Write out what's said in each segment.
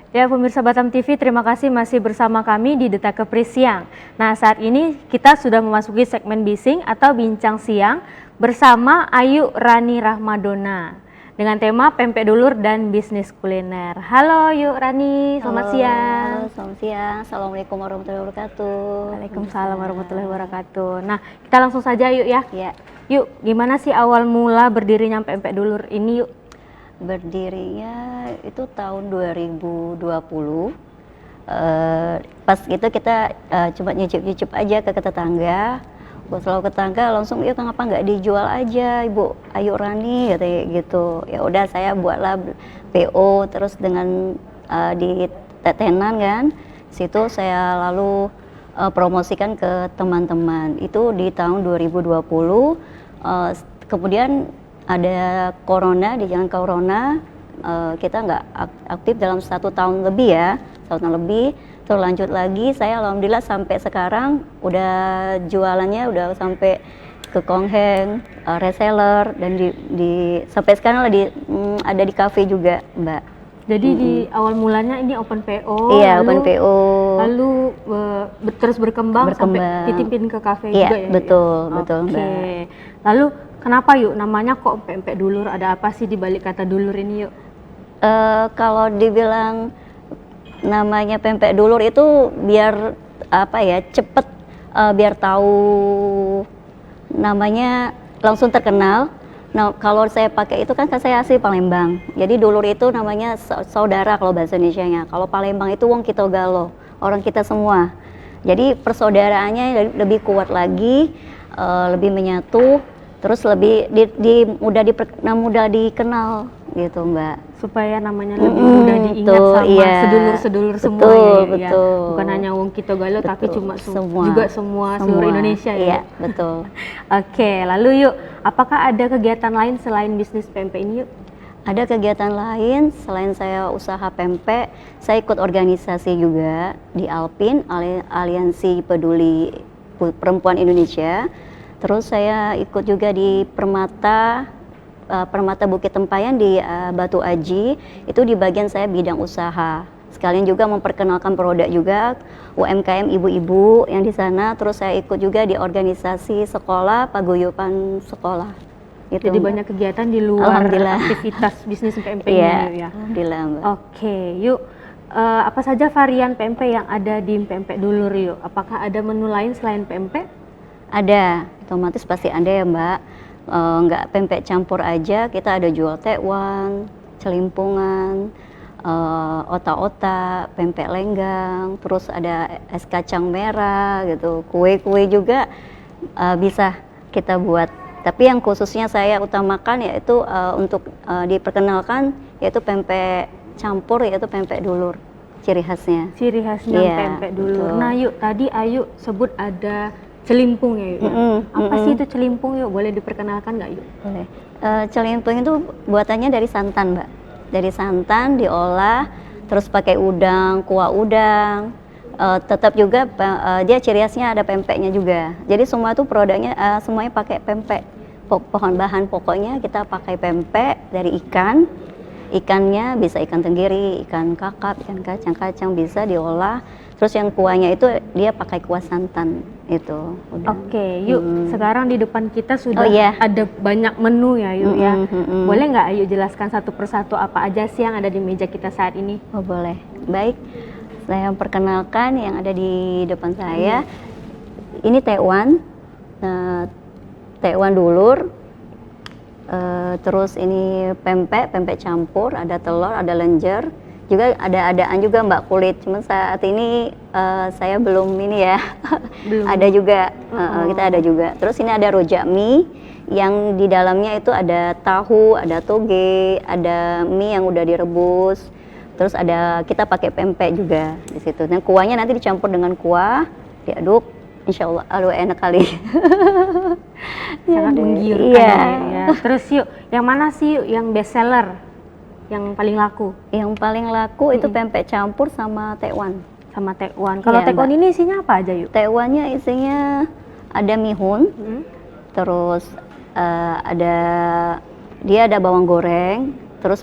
Ya, pemirsa Batam TV, terima kasih masih bersama kami di Detak Kepri Siang. Nah, saat ini kita sudah memasuki segmen bising atau bincang siang bersama Ayu Rani Rahmadona dengan tema pempek dulur dan bisnis kuliner. Halo Yuk Rani, selamat siang. Halo, selamat siang. Assalamualaikum warahmatullahi wabarakatuh. Waalaikumsalam warahmatullahi wabarakatuh. Nah, kita langsung saja Yuk ya. Ya, Yuk, gimana sih awal mula berdirinya pempek dulur ini Yuk? berdirinya itu tahun 2020. Pas itu kita coba nyicip-nyicip aja ke tetangga. Buat selalu ke tetangga langsung, ya kenapa nggak dijual aja Ibu Ayu Rani katanya gitu. Ya udah saya buatlah PO terus dengan di tetenan kan. Situ saya lalu promosikan ke teman-teman. Itu di tahun 2020. Kemudian ada corona, di jalan corona kita nggak aktif dalam 1 tahun lebih ya, 1 tahun lebih. Terus lanjut lagi, saya alhamdulillah sampai sekarang udah jualannya udah sampai ke Kongheng, reseller, dan sampai sekarang ada di kafe juga Mbak. Jadi di awal mulanya ini open PO, Iya, open PO. Lalu terus berkembang sampai dititipin ke kafe juga ya? Betul, betul Oke. Mbak. Lalu kenapa Yuk namanya kok pempek dulur? Ada apa sih di balik kata dulur ini Yuk? Kalau dibilang namanya pempek dulur itu biar apa ya, cepet, biar tahu namanya langsung terkenal. Nah, kalau saya pakai itu kan saya asli Palembang. Jadi dulur itu namanya saudara kalau bahasa Indonesianya. Kalau Palembang itu wong kita galo, orang kita semua. Jadi persaudaraannya lebih kuat lagi, lebih menyatu, terus lebih mudah dikenal gitu Mbak. Supaya namanya lebih mudah diingat sama sedulur-sedulur semua ya. Bukan hanya wong kita galo tapi cuma semua seluruh Indonesia ya. Iya, betul. Oke, lalu Yuk, apakah ada kegiatan lain selain bisnis pempek ini Yuk? Ada kegiatan lain selain saya usaha pempek, saya ikut organisasi juga di Alpin, Aliansi Peduli Perempuan Indonesia. Terus saya ikut juga di Permata Bukit Tempayan di Batu Aji, itu di bagian saya bidang usaha. Sekalian juga memperkenalkan produk juga UMKM ibu-ibu yang di sana. Terus saya ikut juga di organisasi sekolah, paguyuban sekolah. Gitu, jadi Mbak. banyak kegiatan di luar aktivitas bisnis pempek ini ya. Alhamdulillah Mbak. Oke, Yuk. Apa saja varian pempek yang ada di pempek dulur Yuk? Apakah ada menu lain selain pempek? Ada, otomatis pasti ada ya Mbak. Nggak pempek campur aja, kita ada jual tekwan, celimpungan, otak-otak, pempek lenggang, terus ada es kacang merah gitu, kue-kue juga bisa kita buat. Tapi yang khususnya saya utamakan yaitu untuk diperkenalkan yaitu pempek campur, yaitu pempek dulur, ciri khasnya. Ciri khasnya pempek dulur. Betul. Nah Yuk, tadi Ayu sebut ada celimpung ya Yuk. Apa sih itu celimpung Yuk? Boleh diperkenalkan nggak Yuk? Boleh. Celimpung itu buatannya dari santan Mbak. Dari santan diolah, terus pakai udang, kuah udang. Tetap juga dia ciri khasnya ada pempeknya juga. Jadi semua tuh produknya semuanya pakai pempek. Bahan pokoknya kita pakai pempek dari ikan. Ikannya bisa ikan tenggiri, ikan kakap, ikan kacang-kacang bisa diolah. Terus yang kuahnya itu dia pakai kuah santan itu. Oke, Yuk. Sekarang di depan kita sudah ada banyak menu ya Yuk ya. Boleh nggak Ayu jelaskan satu persatu apa aja sih yang ada di meja kita saat ini? Oh boleh. Baik, saya perkenalkan yang ada di depan saya. Ini tekwan, tekwan dulur. Terus ini pempek campur, ada telur, ada lenjer, juga ada adaan juga Mbak kulit. Cuman saat ini saya belum ini ya, ada juga, kita ada juga. Terus ini ada rojak mie, yang di dalamnya itu ada tahu, ada toge, ada mie yang udah direbus. Terus kita pakai pempek juga di situ. Dan kuahnya nanti dicampur dengan kuah, diaduk. Insya Allah, aduh enak kali. Sangat menggiurkan ya. Terus Yuk, yang mana sih Yuk yang best seller? Yang paling laku? Yang paling laku itu pempek campur sama tekwan. Sama tekwan. Kalau tekwan ini isinya apa aja Yuk? Tekwannya isinya ada mihun, terus dia ada bawang goreng, terus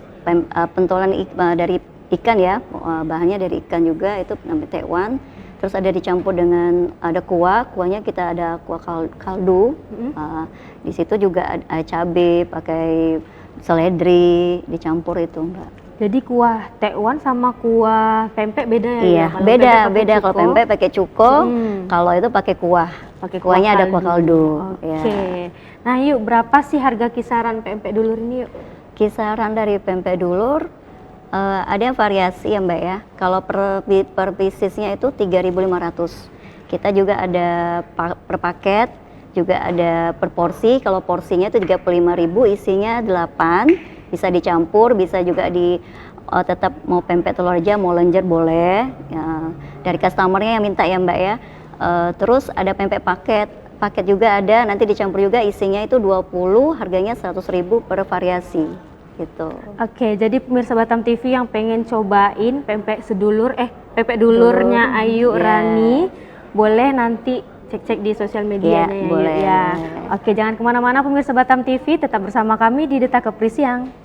pentolan dari ikan ya, bahannya dari ikan juga, itu namanya tekwan. Terus ada dicampur dengan ada kuahnya kita ada kuah kaldu. Di situ juga ada cabai, pakai seledri, dicampur itu, Mbak. Jadi kuah tekwan sama kuah pempek beda ya? Iya, Kalau beda. pempek pakai Kalau cuko, pempek pakai cuko, kalau itu pakai kuah. pakai Kuahnya ada kuah kaldu. Oke. Ya. Nah, yuk berapa sih harga kisaran pempek dulur ini yuk? Kisaran dari pempek dulur ada yang variasi ya Mbak ya. Kalau per piecesnya itu 3.500. Kita juga ada per paket, juga ada per porsi. Kalau porsinya itu 35.000, isinya 8. Bisa dicampur, bisa juga tetap mau pempek telur aja, mau lenjer boleh. Ya, dari customernya yang minta ya Mbak ya. Terus ada pempek paket juga ada, nanti dicampur juga isinya itu 20, harganya 100.000 per variasi gitu. Oke, jadi pemirsa Batam TV yang pengen cobain pempek dulurnya Ayu Rani, boleh nanti cek-cek di sosial medianya ya, boleh. ya. Oke, jangan kemana-mana pemirsa Batam TV, tetap bersama kami di Detak Kepri Siang.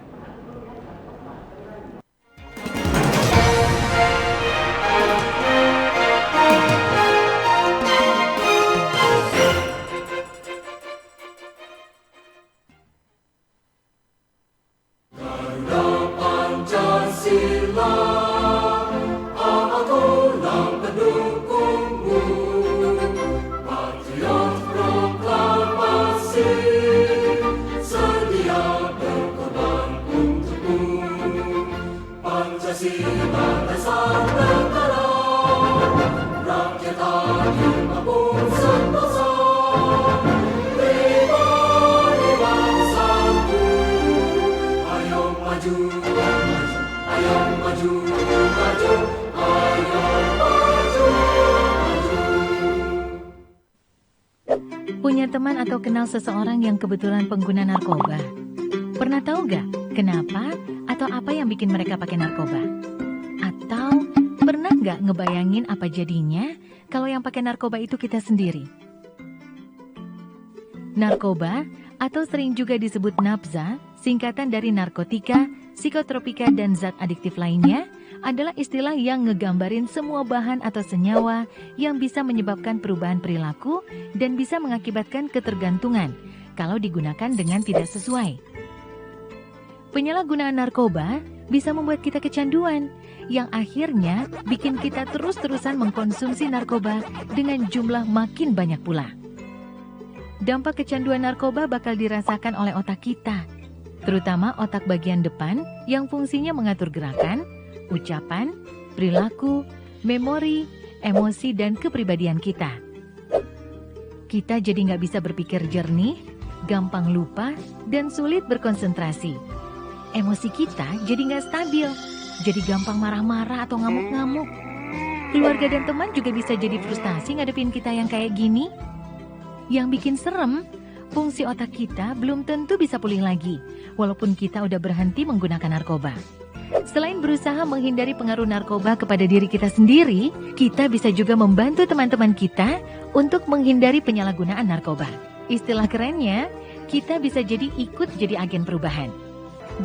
Punya teman atau kenal seseorang yang kebetulan pengguna narkoba? Pernah tahu gak kenapa atau apa yang bikin mereka pakai narkoba? Atau pernah gak ngebayangin apa jadinya kalau yang pakai narkoba itu kita sendiri? Narkoba atau sering juga disebut nafza, singkatan dari narkotika, psikotropika, dan zat adiktif lainnya, adalah istilah yang ngegambarin semua bahan atau senyawa yang bisa menyebabkan perubahan perilaku dan bisa mengakibatkan ketergantungan kalau digunakan dengan tidak sesuai. Penyalahgunaan narkoba bisa membuat kita kecanduan, yang akhirnya bikin kita terus-terusan mengkonsumsi narkoba dengan jumlah makin banyak pula. Dampak kecanduan narkoba bakal dirasakan oleh otak kita, terutama otak bagian depan yang fungsinya mengatur gerakan, ucapan, perilaku, memori, emosi, dan kepribadian kita. Kita jadi nggak bisa berpikir jernih, gampang lupa, dan sulit berkonsentrasi. Emosi kita jadi nggak stabil, jadi gampang marah-marah atau ngamuk-ngamuk. Keluarga dan teman juga bisa jadi frustasi ngadepin kita yang kayak gini. Yang bikin serem, fungsi otak kita belum tentu bisa pulih lagi, walaupun kita udah berhenti menggunakan narkoba. Selain berusaha menghindari pengaruh narkoba kepada diri kita sendiri, kita bisa juga membantu teman-teman kita untuk menghindari penyalahgunaan narkoba. Istilah kerennya, kita bisa ikut jadi agen perubahan.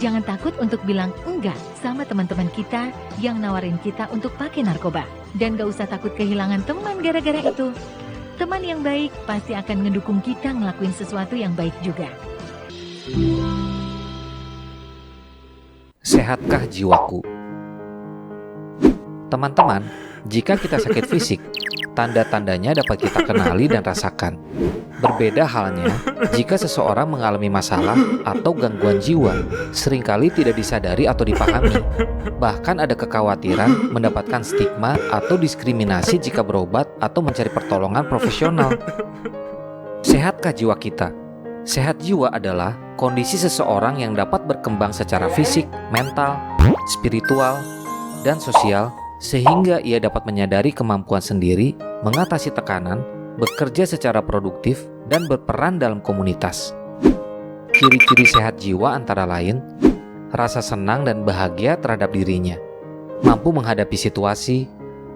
Jangan takut untuk bilang enggak sama teman-teman kita yang nawarin kita untuk pakai narkoba. Dan gak usah takut kehilangan teman gara-gara itu. Teman yang baik pasti akan ngedukung kita ngelakuin sesuatu yang baik juga. Sehatkah jiwaku? Teman-teman, jika kita sakit fisik, tanda-tandanya dapat kita kenali dan rasakan. Berbeda halnya jika seseorang mengalami masalah atau gangguan jiwa, seringkali tidak disadari atau dipahami. Bahkan ada kekhawatiran mendapatkan stigma atau diskriminasi jika berobat atau mencari pertolongan profesional. Sehatkah jiwa kita? Sehat jiwa adalah kondisi seseorang yang dapat berkembang secara fisik, mental, spiritual, dan sosial sehingga ia dapat menyadari kemampuan sendiri, mengatasi tekanan, bekerja secara produktif, dan berperan dalam komunitas. Ciri-ciri sehat jiwa antara lain, rasa senang dan bahagia terhadap dirinya, mampu menghadapi situasi,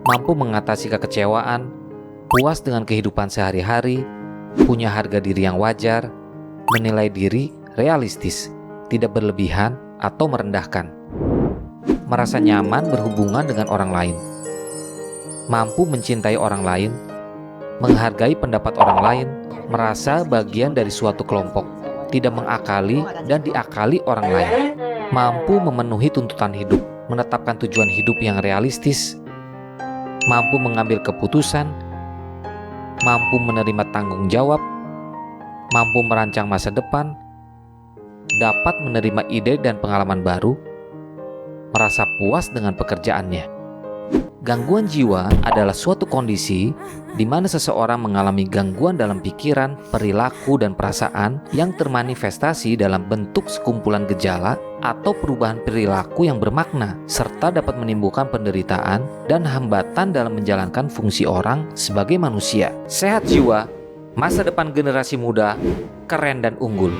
mampu mengatasi kekecewaan, puas dengan kehidupan sehari-hari, punya harga diri yang wajar, menilai diri realistis, tidak berlebihan atau merendahkan. merasa nyaman berhubungan dengan orang lain, mampu mencintai orang lain, menghargai pendapat orang lain, merasa bagian dari suatu kelompok, tidak mengakali dan diakali orang lain, mampu memenuhi tuntutan hidup, menetapkan tujuan hidup yang realistis, mampu mengambil keputusan, mampu menerima tanggung jawab, mampu merancang masa depan, dapat menerima ide dan pengalaman baru, merasa puas dengan pekerjaannya. Gangguan jiwa adalah suatu kondisi di mana seseorang mengalami gangguan dalam pikiran, perilaku, dan perasaan yang termanifestasi dalam bentuk sekumpulan gejala atau perubahan perilaku yang bermakna, serta dapat menimbulkan penderitaan dan hambatan dalam menjalankan fungsi orang sebagai manusia. Sehat jiwa, masa depan generasi muda, keren dan unggul.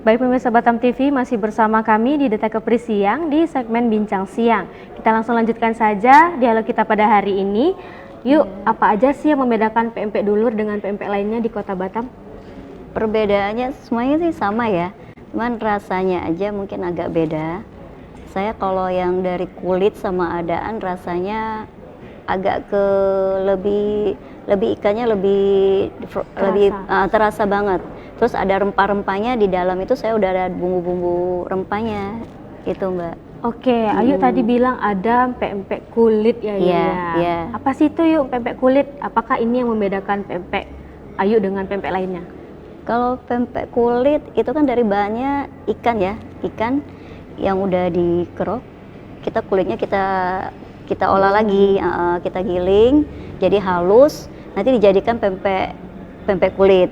Baik pemirsa Batam TV, masih bersama kami di Detak Kepri Siang di segmen Bincang Siang. Kita langsung lanjutkan saja dialog kita pada hari ini. Yuk, apa aja sih yang membedakan pempek dulur dengan pempek lainnya di Kota Batam? Perbedaannya semuanya sih sama ya, cuman rasanya aja mungkin agak beda. Saya kalau yang dari kulit sama adaan rasanya agak ke lebih ikannya lebih terasa banget. Terus ada rempah-rempahnya di dalam itu, saya udah ada bumbu-bumbu rempahnya itu Mbak. Oke, Ayu tadi bilang ada pempek kulit ya. Iya. Apa sih itu Yuk pempek kulit? Apakah ini yang membedakan pempek Ayu dengan pempek lainnya? Kalau pempek kulit itu kan dari bahannya ikan ya, ikan yang udah dikerok, kita kulitnya kita olah lagi, kita giling jadi halus, nanti dijadikan pempek kulit.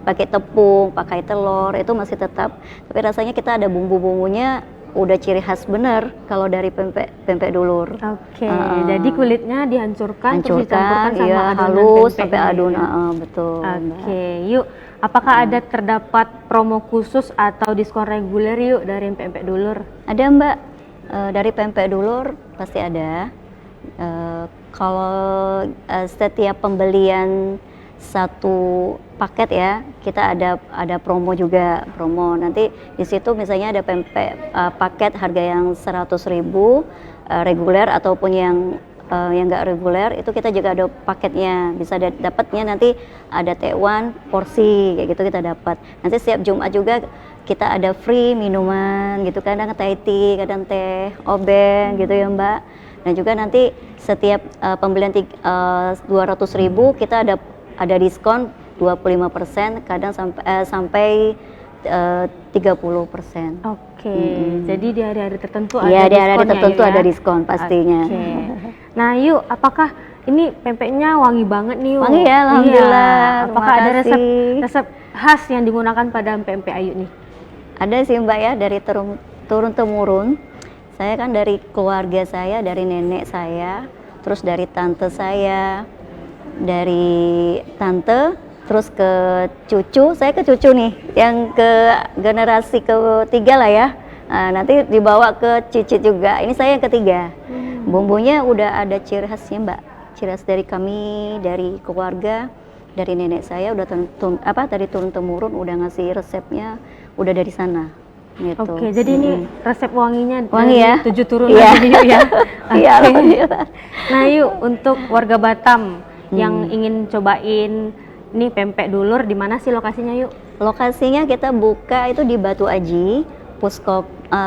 Pakai tepung, pakai telur itu masih tetap, tapi rasanya kita ada bumbu-bumbunya udah ciri khas bener kalau dari pempek dulur. Oke, jadi kulitnya dihancurkan terus dicampurkan sama iya, adonan halus pempeknya sampai adun, ya? betul. Oke, Yuk, apakah ada terdapat promo khusus atau diskon reguler Yuk dari pempek dulur? Ada Mbak, dari pempek dulur pasti ada. Kalau setiap pembelian satu paket ya, kita ada promo juga, nanti di situ misalnya ada pempek paket harga yang 100.000 reguler ataupun yang nggak reguler, itu kita juga ada paketnya, bisa dapatnya nanti ada T1 porsi kayak gitu kita dapat. Nanti setiap Jumat juga kita ada free minuman gitu, kadang teh tea, kadang teh obeng gitu ya Mbak. Dan juga nanti setiap pembelian 200.000 kita ada diskon 25%, kadang sampai 30%. Oke, jadi di hari-hari tertentu ada Iya, di diskon hari-hari tertentu ya? ada diskon pastinya. Oke. Nah, Yuk, apakah ini pempeknya wangi banget nih Yuk? Wangi ya, alhamdulillah. Iya. Apakah ada Terima kasih. resep khas yang digunakan pada pempek Ayu nih? Ada sih Mbak ya, dari turun temurun. Saya kan dari keluarga saya, dari nenek saya, terus dari tante saya, dari tante, terus ke cucu, saya ke cucu nih, yang ke generasi ketiga lah ya. Nah, nanti dibawa ke cicit juga. Ini saya yang ketiga. Bumbunya udah ada ciri khasnya Mbak, ciri khas dari kami, dari keluarga, dari nenek saya udah dari turun temurun udah ngasih resepnya, udah dari sana. Gitu. Oke, jadi ini resep wanginya Wangi dari ya? 7 turunan Iya. ini Yuk ya. Iya, Oke. alhamdulillah. Nah Yuk, untuk warga Batam yang ingin cobain nih pempek dulur, di mana sih lokasinya Yuk? Lokasinya kita buka itu di Batu Aji,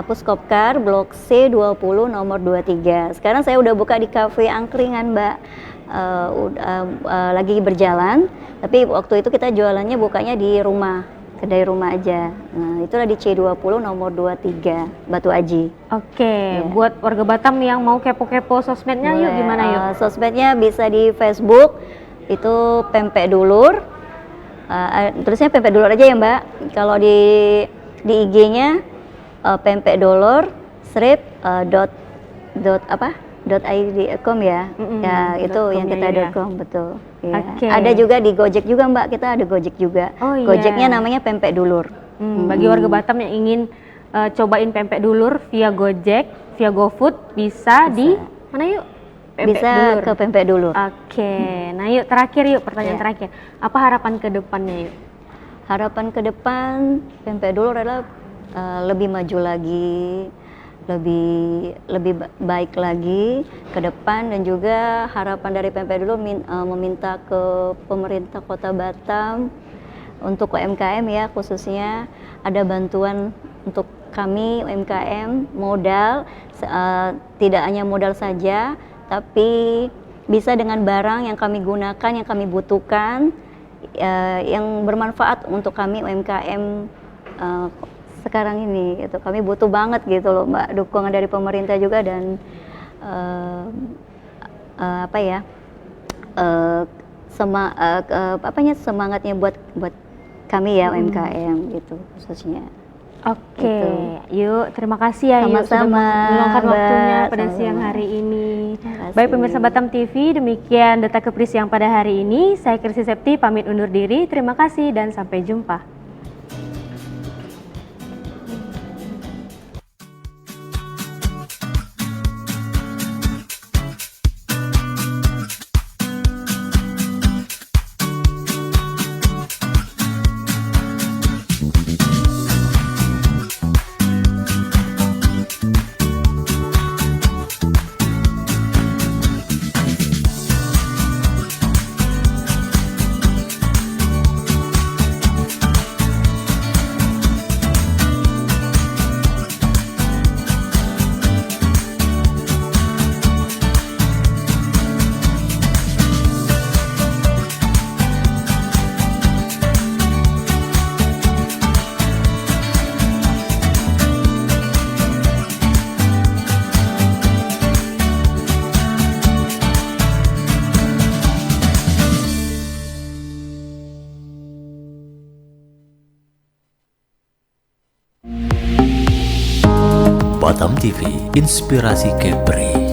Puskopkar Blok C 20 nomor 23. Sekarang saya udah buka di Cafe Angkringan Mbak, lagi berjalan, tapi waktu itu kita jualannya bukanya di rumah, kedai rumah aja. Nah, itulah di C20 nomor 23 Batu Aji. Oke, Ya. buat warga Batam yang mau kepo-kepo sosmednya Yuk, Boleh. gimana Yuk? Sosmednya bisa di Facebook, itu pempek dulur. Terusnya pempek dulur aja ya Mbak. Kalau di IG-nya pempek dulur strip .id.com ya. Ya, itu .com yang ya, kita ya. .com, betul. Ya. Oke. Ada juga di Gojek juga Mbak, kita ada Gojek juga. Oh, iya. Gojeknya namanya pempek dulur. Bagi warga Batam yang ingin cobain pempek dulur via Gojek, via GoFood bisa di mana yuk? Pempek Bisa Dulur. ke Pempek Dulur. Oke, nah yuk terakhir yuk pertanyaan Ya. terakhir. Apa harapan ke depannya yuk? Harapan ke depan Pempek Dulur adalah lebih maju lagi, lebih baik lagi ke depan, dan juga harapan dari Pempek Dulur meminta ke pemerintah Kota Batam untuk UMKM ya, khususnya ada bantuan untuk kami UMKM, modal, tidak hanya modal saja, tapi bisa dengan barang yang kami gunakan, yang kami butuhkan, yang bermanfaat untuk kami UMKM sekarang ini gitu. Kami butuh banget gitu loh Mbak, dukungan dari pemerintah juga, dan semangatnya buat kami ya UMKM gitu khususnya. Oke, Gitu. yuk terima kasih ya yuk sudah Sama-sama, meluangkan Mbak. waktunya pada Sama-sama. siang hari ini. Terima Baik kasih. pemirsa Batam TV, demikian Detak Kepri Siang pada hari ini. Saya Kirsi Septi pamit undur diri. Terima kasih dan sampai jumpa. Batam TV, inspirasi Kepri.